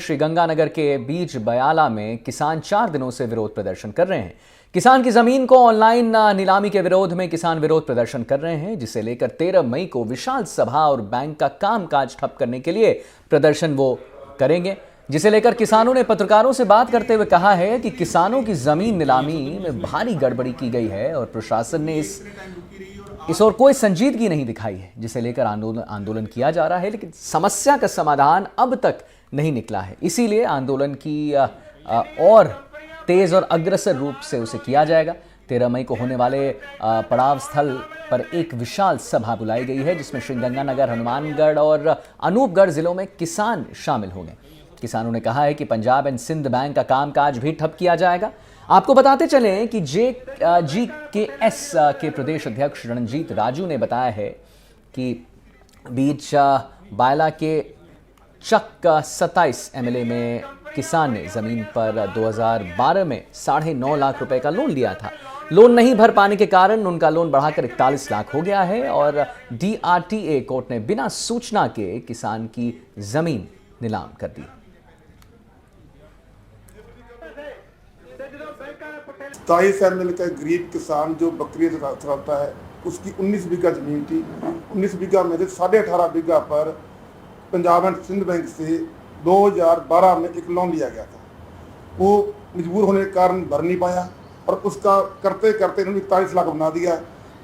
श्रीगंगानगर के बीच बयाला में किसान 4 दिनों से विरोध प्रदर्शन कर रहे हैं। किसान की जमीन को ऑनलाइन नीलामी के विरोध में किसान विरोध प्रदर्शन कर रहे हैं, जिसे लेकर 13 मई को विशाल सभा और बैंक का कामकाज ठप करने के लिए प्रदर्शन वो करेंगे, जिसे लेकर किसानों ने पत्रकारों से बात करते हुए कहा है कि किसानों की जमीन नीलामी में भारी गड़बड़ी की गई है और प्रशासन ने इस ओर कोई संजीदगी नहीं दिखाई है, जिसे लेकर आंदोलन किया जा रहा है, लेकिन समस्या का समाधान अब तक नहीं निकला है। इसीलिए आंदोलन की और तेज और अग्रसर रूप से उसे किया जाएगा। 13 मई को होने वाले पड़ाव स्थल पर एक विशाल सभा बुलाई गई है, जिसमें श्रीगंगानगर, हनुमानगढ़ और अनूपगढ़ जिलों में किसान शामिल होंगे। किसानों ने कहा है कि पंजाब एंड सिंध बैंक का कामकाज भी ठप किया जाएगा। आपको बताते चलें कि JGKS के प्रदेश अध्यक्ष रणजीत राजू ने बताया है कि बीच बायला के चक 27 MLA में किसान ने जमीन पर 2012 में 9.5 लाख रुपए का लोन लिया था। लोन नहीं भर पाने के कारण उनका लोन बढ़ाकर 41 लाख हो गया है और DRTA कोर्ट ने बिना सूचना के किसान की जमीन नीलाम कर दी। 27 MLA का गरीब किसान जो बकरी चलाता है, उसकी 19 बीघा जमीन थी। 19 बीघा में से 18.5 बीघा पर पंजाब एंड सिंध बैंक से 2012 में एक लोन लिया गया था। वो मजबूर होने के कारण भर नहीं पाया और उसका करते करते इन्होंने 41 लाख बना दिया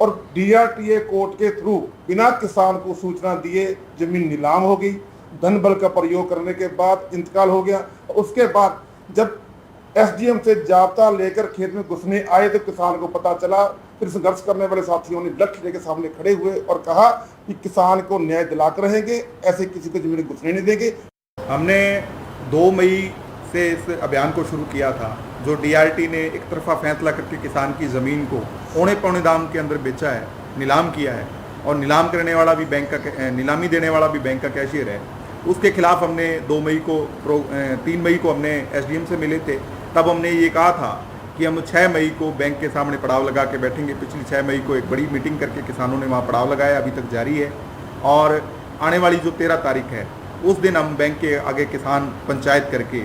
और DRTA कोर्ट के थ्रू बिना किसान को सूचना दिए जमीन नीलाम हो गई। धन बल का प्रयोग करने के बाद इंतकाल हो गया। उसके बाद जब SDM से जाब्ता लेकर खेत में घुसने आए तो किसान को पता चला। फिर संघर्ष करने वाले साथियों ने लठ लेकर सामने खड़े हुए और कहा कि किसान को न्याय दिलाकर रहेंगे, ऐसे किसी को जमीन घुसने नहीं देंगे। हमने 2 मई से इस अभियान को शुरू किया था, जो DRT ने एक तरफा फैसला करके किसान की ज़मीन को औने पौने दाम के अंदर बेचा है, नीलाम किया है और नीलाम करने वाला भी बैंक का, नीलामी देने वाला भी बैंक का कैशियर है। उसके खिलाफ हमने 3 मई को हमने SDM से मिले थे। तब हमने ये कहा था कि हम 6 मई को बैंक के सामने पड़ाव लगा के बैठेंगे। पिछली 6 मई को एक बड़ी मीटिंग करके किसानों ने वहाँ पड़ाव लगाया, अभी तक जारी है। और आने वाली जो 13 तारीख है उस दिन हम बैंक के आगे किसान पंचायत करके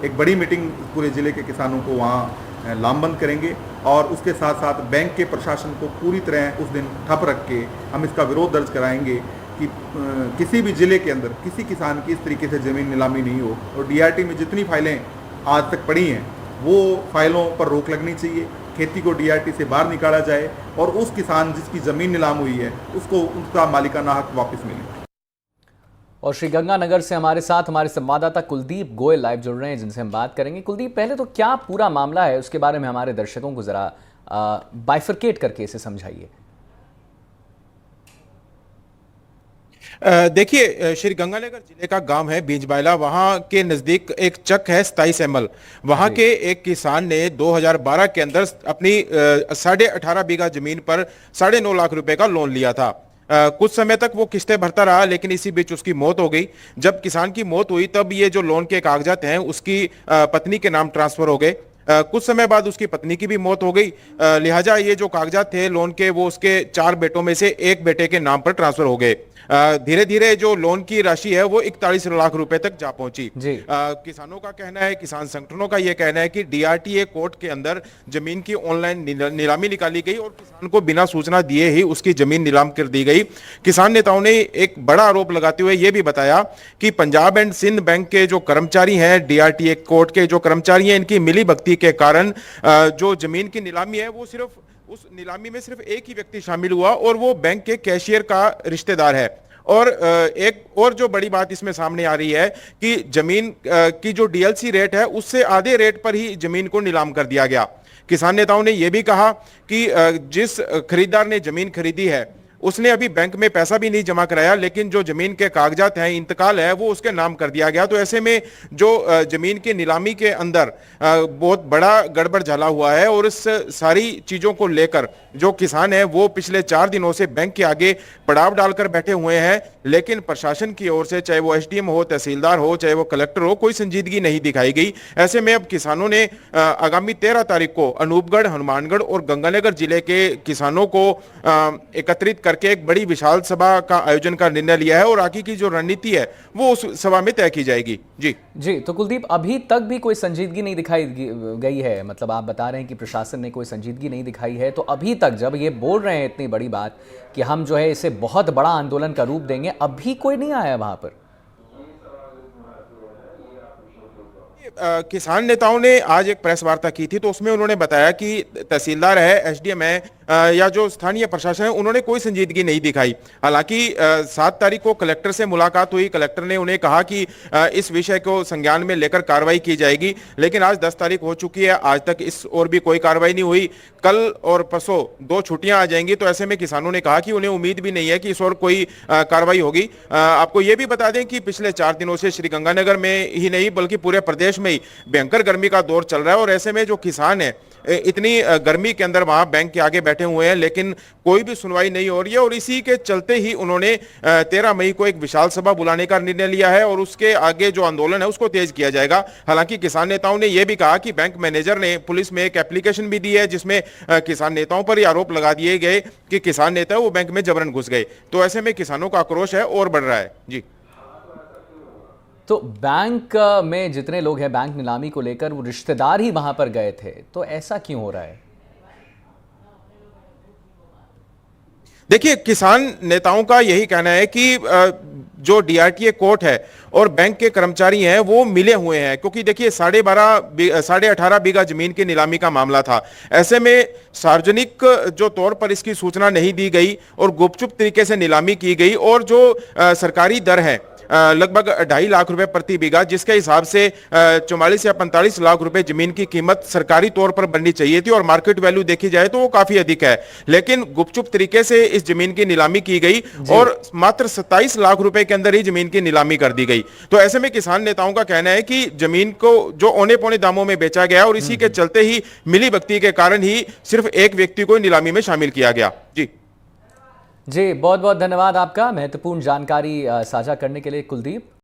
एक बड़ी मीटिंग पूरे ज़िले के किसानों को वहाँ लामबंद करेंगे और उसके साथ साथ बैंक के प्रशासन को पूरी तरह उस दिन ठप रख के हम इसका विरोध दर्ज कराएंगे कि किसी भी ज़िले के अंदर किसी किसान की इस तरीके से ज़मीन नीलामी नहीं हो। और DRT में जितनी फाइलें आज तक पड़ी हैं वो फाइलों पर रोक लगनी चाहिए, खेती को DRT से बाहर निकाला जाए और उस किसान जिसकी ज़मीन नीलाम हुई है उसको उसका मालिकाना हक वापस मिले। और श्रीगंगानगर से हमारे साथ हमारे संवाददाता कुलदीप गोयल लाइव जुड़ रहे हैं, जिनसे हम बात करेंगे। कुलदीप, पहले तो क्या पूरा मामला है उसके बारे में हमारे दर्शकों को जरा बाइफरकेट करके इसे समझाइए। देखिए, श्रीगंगानगर जिले का गांव है बीजबायला, वहां के नजदीक एक चक है 27 ML। वहां के एक किसान ने 2012 के अंदर अपनी 18.5 बीघा जमीन पर 9.5 लाख रुपए का लोन लिया था। कुछ समय तक वो किस्तें भरता रहा, लेकिन इसी बीच उसकी मौत हो गई। जब किसान की मौत हुई तब ये जो लोन के कागजात हैं उसकी पत्नी के नाम ट्रांसफर हो गए। कुछ समय बाद उसकी पत्नी की भी मौत हो गई, लिहाजा ये जो कागजात थे लोन के वो उसके 4 बेटों में से एक बेटे के नाम पर ट्रांसफर हो गए। धीरे धीरे जो लोन की राशि है वो 41 लाख रुपए तक जा पहुंची। किसानों का कहना है, किसान संगठनों का यह कहना है कि DRTA कोर्ट के अंदर जमीन की ऑनलाइन नीलामी निकाली गई और किसान को बिना सूचना दिए ही उसकी जमीन नीलाम कर दी गई। किसान नेताओं ने एक बड़ा आरोप लगाते हुए यह भी बताया कि पंजाब एंड सिंध बैंक के जो कर्मचारी हैं, DRTA कोर्ट के जो कर्मचारी हैं, इनकी मिली भगती के कारण जो जमीन की नीलामी है वो सिर्फ उस नीलामी में सिर्फ एक ही व्यक्ति शामिल हुआ और वो बैंक के कैशियर का रिश्तेदार है। और एक और जो बड़ी बात इसमें सामने आ रही है कि जमीन की जो DLC रेट है उससे आधे रेट पर ही जमीन को नीलाम कर दिया गया। किसान नेताओं ने यह भी कहा कि जिस खरीदार ने जमीन खरीदी है उसने अभी बैंक में पैसा भी नहीं जमा कराया, लेकिन जो जमीन के कागजात हैं, इंतकाल है, वो उसके नाम कर दिया गया। तो ऐसे में जो जमीन की नीलामी के अंदर बहुत बड़ा गड़बड़ झाला हुआ है और इस सारी चीजों को लेकर जो किसान है वो पिछले 4 दिनों से बैंक के आगे पड़ाव डालकर बैठे हुए हैं, लेकिन प्रशासन की ओर से चाहे वो SDM हो, तहसीलदार हो, चाहे वो कलेक्टर हो, कोई संजीदगी नहीं दिखाई गई। ऐसे में अब किसानों ने आगामी 13 तारीख को अनूपगढ़, हनुमानगढ़ और गंगानगर जिले के किसानों को एकत्रित करके एक बड़ी विशाल सभा का आयोजन का निर्णय लिया है और आगे की जो रणनीति है वो उस सभा में तय की जाएगी। जी, तो कुलदीप, अभी तक भी कोई संजीदगी नहीं दिखाई गई है, मतलब आप बता रहे हैं कि प्रशासन ने कोई संजीदगी नहीं दिखाई है, तो अभी तक जब ये बोल रहे हैं इतनी बड़ी बात कि हम जो है इसे बहुत बड़ा आंदोलन का रूप देंगे, अभी कोई नहीं आया वहां पर? किसान नेताओं ने आज एक प्रेस वार्ता की थी, तो उसमें उन्होंने बताया कि तहसीलदार है, एसडीएम है या जो स्थानीय प्रशासन है, उन्होंने कोई संजीदगी नहीं दिखाई। हालांकि 7 तारीख को कलेक्टर से मुलाकात हुई, कलेक्टर ने उन्हें कहा कि इस विषय को संज्ञान में लेकर कार्रवाई की जाएगी, लेकिन आज 10 तारीख हो चुकी है, आज तक इस और भी कोई कार्रवाई नहीं हुई। कल और परसों 2 छुट्टियां आ जाएंगी, तो ऐसे में किसानों ने कहा कि उन्हें उम्मीद भी नहीं है कि इस और कोई कार्रवाई होगी। आपको यह भी बता दें कि पिछले 4 दिनों से श्रीगंगानगर में ही नहीं बल्कि पूरे प्रदेश में ही भयंकर गर्मी का दौर चल रहा है और ऐसे में जो किसान है इतनी गर्मी के अंदर वहां बैंक के आगे बैठे हुए हैं, लेकिन कोई भी सुनवाई नहीं हो रही है और इसी के चलते ही उन्होंने 13 मई को एक विशाल सभा बुलाने का निर्णय लिया है और उसके आगे जो आंदोलन है उसको तेज किया जाएगा। हालांकि किसान नेताओं ने यह भी कहा कि बैंक मैनेजर ने पुलिस में एक एप्लीकेशन भी दी है जिसमें किसान नेताओं पर यह आरोप लगा दिए गए कि किसान नेता वो बैंक में जबरन घुस गए। तो ऐसे में किसानों का आक्रोश है और बढ़ रहा है। जी, तो बैंक में जितने लोग हैं, बैंक नीलामी को लेकर वो रिश्तेदार ही वहां पर गए थे, तो ऐसा क्यों हो रहा है? देखिए, किसान नेताओं का यही कहना है कि जो डीआरटीए कोर्ट है और बैंक के कर्मचारी हैं वो मिले हुए हैं, क्योंकि देखिए 18.5 बीघा जमीन की नीलामी का मामला था। ऐसे में सार्वजनिक जो तौर पर इसकी सूचना नहीं दी गई और गुपचुप तरीके से नीलामी की गई और जो सरकारी दर है लगभग 2.5 लाख रुपए प्रति बीघा, जिसके हिसाब से 44 या 45 लाख रुपए जमीन की कीमत सरकारी तौर पर बननी चाहिए थी और मार्केट वैल्यू देखी जाए तो वो काफी अधिक है, लेकिन गुपचुप तरीके से इस जमीन की नीलामी की गई और मात्र 27 लाख रुपए के अंदर ही जमीन की नीलामी कर दी गई। तो ऐसे में किसान नेताओं का कहना है कि जमीन को जो औने पौने दामों में बेचा गया और इसी के चलते ही मिली भगती के कारण ही सिर्फ एक व्यक्ति को नीलामी में शामिल किया गया। जी, बहुत बहुत धन्यवाद आपका महत्वपूर्ण जानकारी साझा करने के लिए कुलदीप।